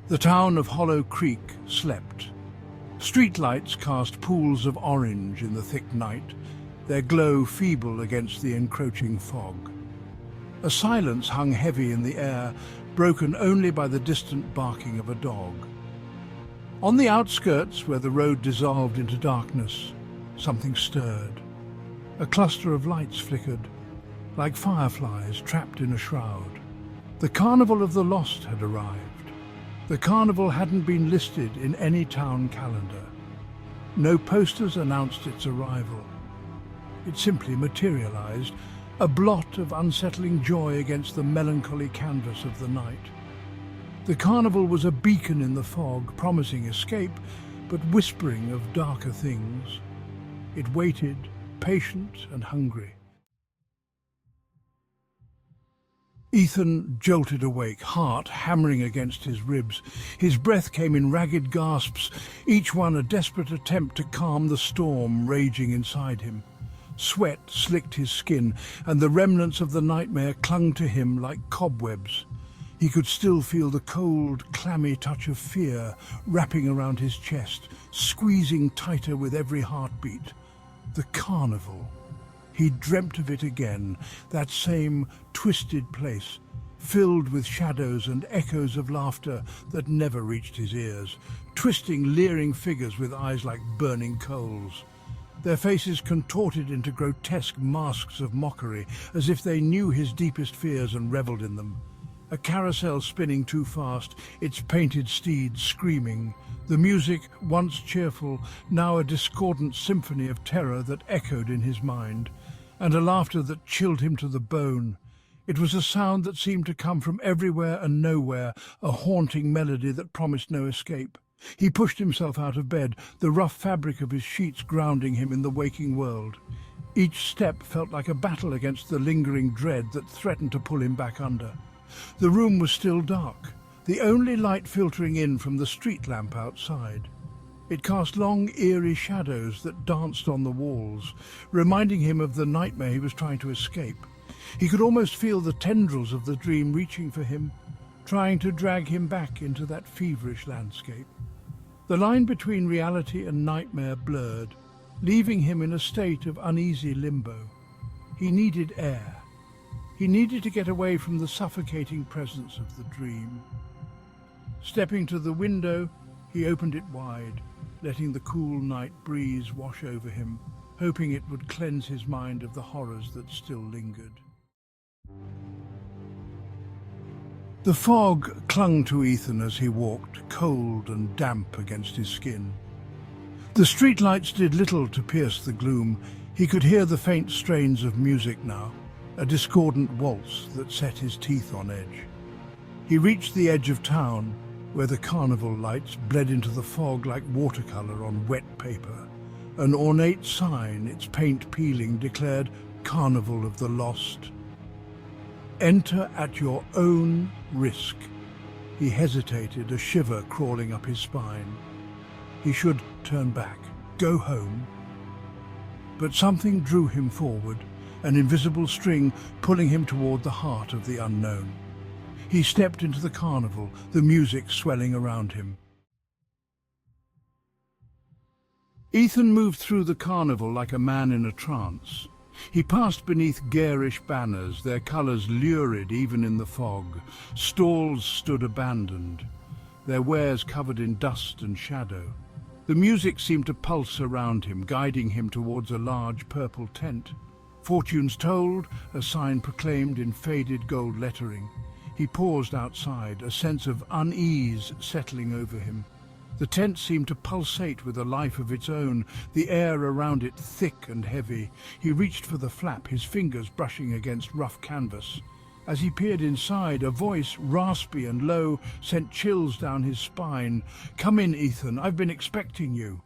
The town of Hollow Creek slept. Streetlights cast pools of orange in the thick night, their glow feeble against the encroaching fog. A silence hung heavy in the air, broken only by the distant barking of a dog. On the outskirts, where the road dissolved into darkness, something stirred. A cluster of lights flickered, like fireflies trapped in a shroud. The Carnival of the Lost had arrived. The carnival hadn't been listed in any town calendar. No posters announced its arrival. It simply materialized, a blot of unsettling joy against the melancholy canvas of the night. The carnival was a beacon in the fog, promising escape, but whispering of darker things. It waited, patient and hungry. Ethan jolted awake, heart hammering against his ribs. His breath came in ragged gasps, each one a desperate attempt to calm the storm raging inside him. Sweat slicked his skin, and the remnants of the nightmare clung to him like cobwebs. He could still feel the cold, clammy touch of fear wrapping around his chest, squeezing tighter with every heartbeat. The carnival. He dreamt of it again, that same twisted place, filled with shadows and echoes of laughter that never reached his ears, twisting, leering figures with eyes like burning coals. Their faces contorted into grotesque masks of mockery, as if they knew his deepest fears and revelled in them. A carousel spinning too fast, its painted steeds screaming. The music, once cheerful, now a discordant symphony of terror that echoed in his mind, and a laughter that chilled him to the bone. It was a sound that seemed to come from everywhere and nowhere, a haunting melody that promised no escape. He pushed himself out of bed, the rough fabric of his sheets grounding him in the waking world. Each step felt like a battle against the lingering dread that threatened to pull him back under. The room was still dark, the only light filtering in from the street lamp outside. It cast long, eerie shadows that danced on the walls, reminding him of the nightmare he was trying to escape. He could almost feel the tendrils of the dream reaching for him, trying to drag him back into that feverish landscape. The line between reality and nightmare blurred, leaving him in a state of uneasy limbo. He needed air. He needed to get away from the suffocating presence of the dream. Stepping to the window, he opened it wide, letting the cool night breeze wash over him, hoping it would cleanse his mind of the horrors that still lingered. The fog clung to Ethan as he walked, cold and damp against his skin. The streetlights did little to pierce the gloom. He could hear the faint strains of music now, a discordant waltz that set his teeth on edge. He reached the edge of town, where the carnival lights bled into the fog like watercolor on wet paper. An ornate sign, its paint peeling, declared Carnival of the Lost. Enter at your own risk. He hesitated, a shiver crawling up his spine. He should turn back, go home. But something drew him forward, an invisible string pulling him toward the heart of the unknown. He stepped into the carnival, the music swelling around him. Ethan moved through the carnival like a man in a trance. He passed beneath garish banners, their colours lurid even in the fog. Stalls stood abandoned, their wares covered in dust and shadow. The music seemed to pulse around him, guiding him towards a large purple tent. Fortunes told, a sign proclaimed in faded gold lettering. He paused outside, a sense of unease settling over him. The tent seemed to pulsate with a life of its own, the air around it thick and heavy. He reached for the flap, his fingers brushing against rough canvas. As he peered inside, a voice, raspy and low, sent chills down his spine. "Come in, Ethan, I've been expecting you."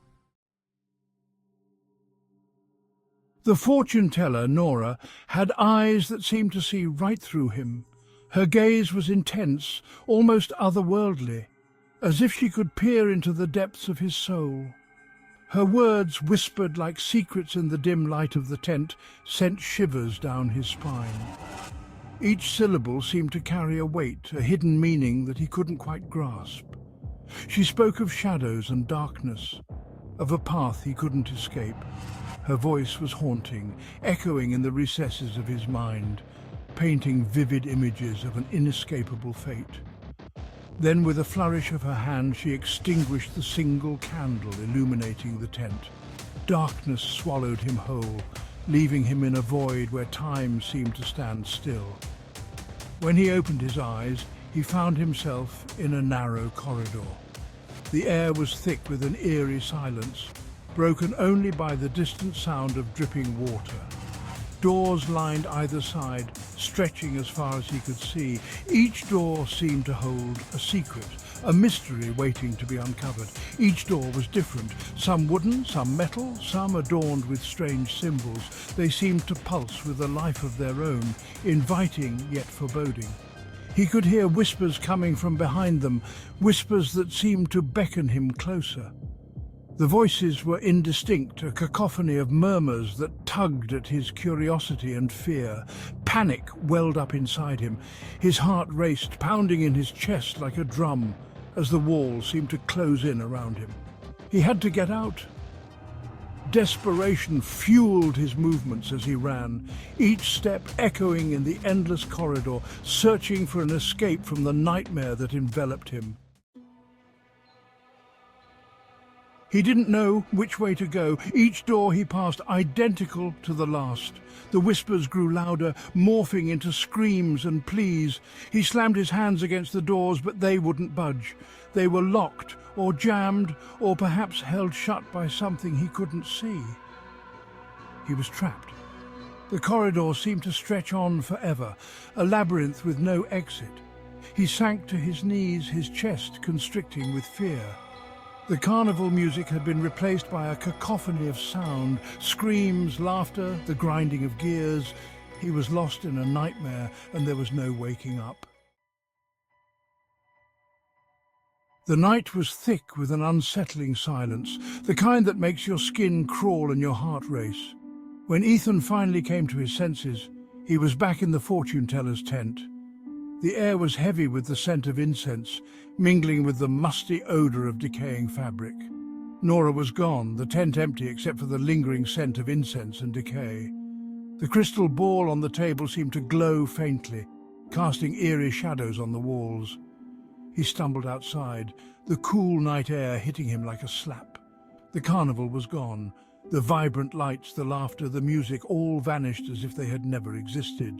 The fortune-teller, Nora, had eyes that seemed to see right through him. Her gaze was intense, almost otherworldly, as if she could peer into the depths of his soul. Her words, whispered like secrets in the dim light of the tent, sent shivers down his spine. Each syllable seemed to carry a weight, a hidden meaning that he couldn't quite grasp. She spoke of shadows and darkness, of a path he couldn't escape. Her voice was haunting, echoing in the recesses of his mind, painting vivid images of an inescapable fate. Then, with a flourish of her hand, she extinguished the single candle illuminating the tent. Darkness swallowed him whole, leaving him in a void where time seemed to stand still. When he opened his eyes, he found himself in a narrow corridor. The air was thick with an eerie silence, broken only by the distant sound of dripping water. Doors lined either side, stretching as far as he could see. Each door seemed to hold a secret, a mystery waiting to be uncovered. Each door was different, some wooden, some metal, some adorned with strange symbols. They seemed to pulse with a life of their own, inviting yet foreboding. He could hear whispers coming from behind them, whispers that seemed to beckon him closer. The voices were indistinct, a cacophony of murmurs that tugged at his curiosity and fear. Panic welled up inside him. His heart raced, pounding in his chest like a drum, as the walls seemed to close in around him. He had to get out. Desperation fueled his movements as he ran, each step echoing in the endless corridor, searching for an escape from the nightmare that enveloped him. He didn't know which way to go. Each door he passed identical to the last. The whispers grew louder, morphing into screams and pleas. He slammed his hands against the doors, but they wouldn't budge. They were locked, or jammed, or perhaps held shut by something he couldn't see. He was trapped. The corridor seemed to stretch on forever, a labyrinth with no exit. He sank to his knees, his chest constricting with fear. The carnival music had been replaced by a cacophony of sound, screams, laughter, the grinding of gears. He was lost in a nightmare, and there was no waking up. The night was thick with an unsettling silence, the kind that makes your skin crawl and your heart race. When Ethan finally came to his senses, he was back in the fortune-teller's tent. The air was heavy with the scent of incense, mingling with the musty odour of decaying fabric. Nora was gone, the tent empty except for the lingering scent of incense and decay. The crystal ball on the table seemed to glow faintly, casting eerie shadows on the walls. He stumbled outside, the cool night air hitting him like a slap. The carnival was gone. The vibrant lights, the laughter, the music all vanished as if they had never existed.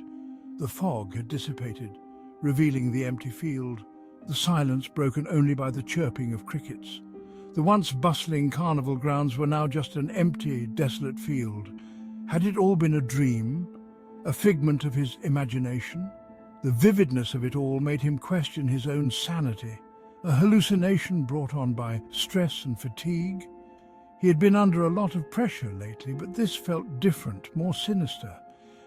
The fog had dissipated, revealing the empty field, the silence broken only by the chirping of crickets. The once bustling carnival grounds were now just an empty, desolate field. Had it all been a dream, a figment of his imagination? The vividness of it all made him question his own sanity, a hallucination brought on by stress and fatigue. He had been under a lot of pressure lately, but this felt different, more sinister.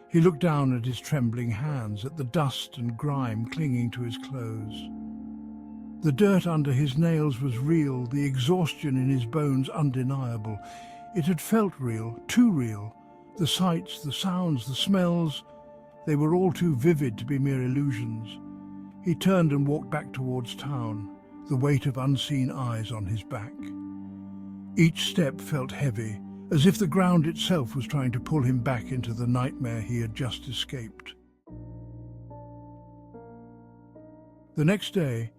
He looked down at his trembling hands, at the dust and grime clinging to his clothes. The dirt under his nails was real, the exhaustion in his bones undeniable. It had felt real, too real. The sights, the sounds, the smells, they were all too vivid to be mere illusions. He turned and walked back towards town, the weight of unseen eyes on his back. Each step felt heavy, as if the ground itself was trying to pull him back into the nightmare he had just escaped. The next day,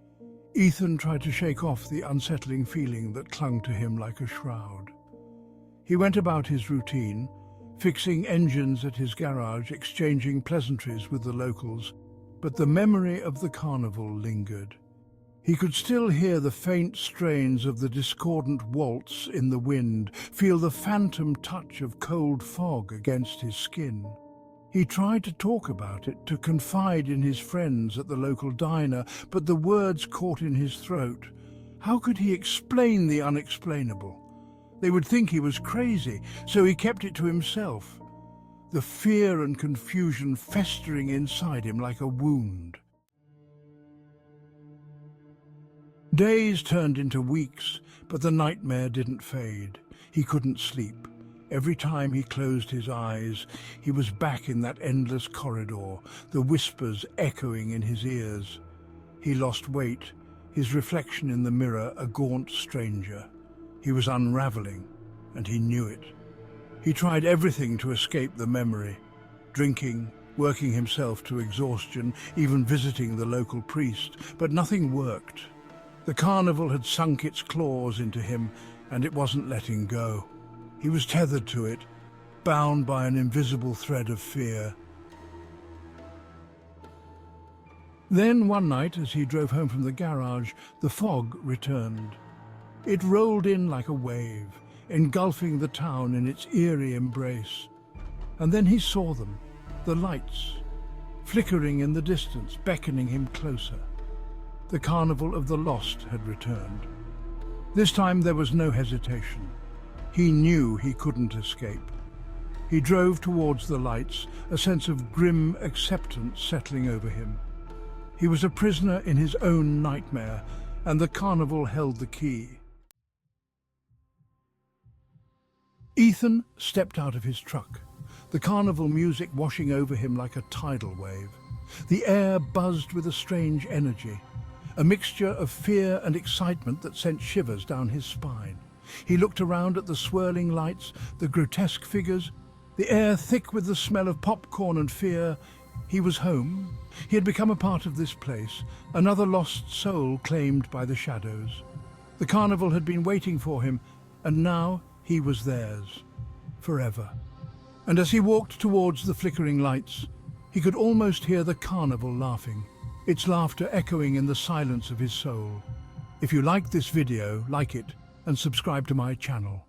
Ethan tried to shake off the unsettling feeling that clung to him like a shroud. He went about his routine, fixing engines at his garage, exchanging pleasantries with the locals, but the memory of the carnival lingered. He could still hear the faint strains of the discordant waltz in the wind, feel the phantom touch of cold fog against his skin. He tried to talk about it, to confide in his friends at the local diner, but the words caught in his throat. How could he explain the unexplainable? They would think he was crazy, so he kept it to himself, the fear and confusion festering inside him like a wound. Days turned into weeks, but the nightmare didn't fade. He couldn't sleep. Every time he closed his eyes, he was back in that endless corridor, the whispers echoing in his ears. He lost weight. his reflection in the mirror a gaunt stranger. He was unraveling, and he knew it. He tried everything to escape the memory, drinking, working himself to exhaustion, even visiting the local priest, but nothing worked. The carnival had sunk its claws into him, and it wasn't letting go. He was tethered to it, bound by an invisible thread of fear. Then one night, as he drove home from the garage, the fog returned. It rolled in like a wave, engulfing the town in its eerie embrace. And then he saw them, the lights, flickering in the distance, beckoning him closer. The Carnival of the Lost had returned. This time there was no hesitation. He knew he couldn't escape. He drove towards the lights, a sense of grim acceptance settling over him. He was a prisoner in his own nightmare, and the carnival held the key. Ethan stepped out of his truck, the carnival music washing over him like a tidal wave. The air buzzed with a strange energy, a mixture of fear and excitement that sent shivers down his spine. He looked around at the swirling lights, the grotesque figures, the air thick with the smell of popcorn and fear. He was home. He had become a part of this place, another lost soul claimed by the shadows. The carnival had been waiting for him, and now he was theirs, forever. And as he walked towards the flickering lights, he could almost hear the carnival laughing, its laughter echoing in the silence of his soul. If you liked this video, like it and subscribe to my channel.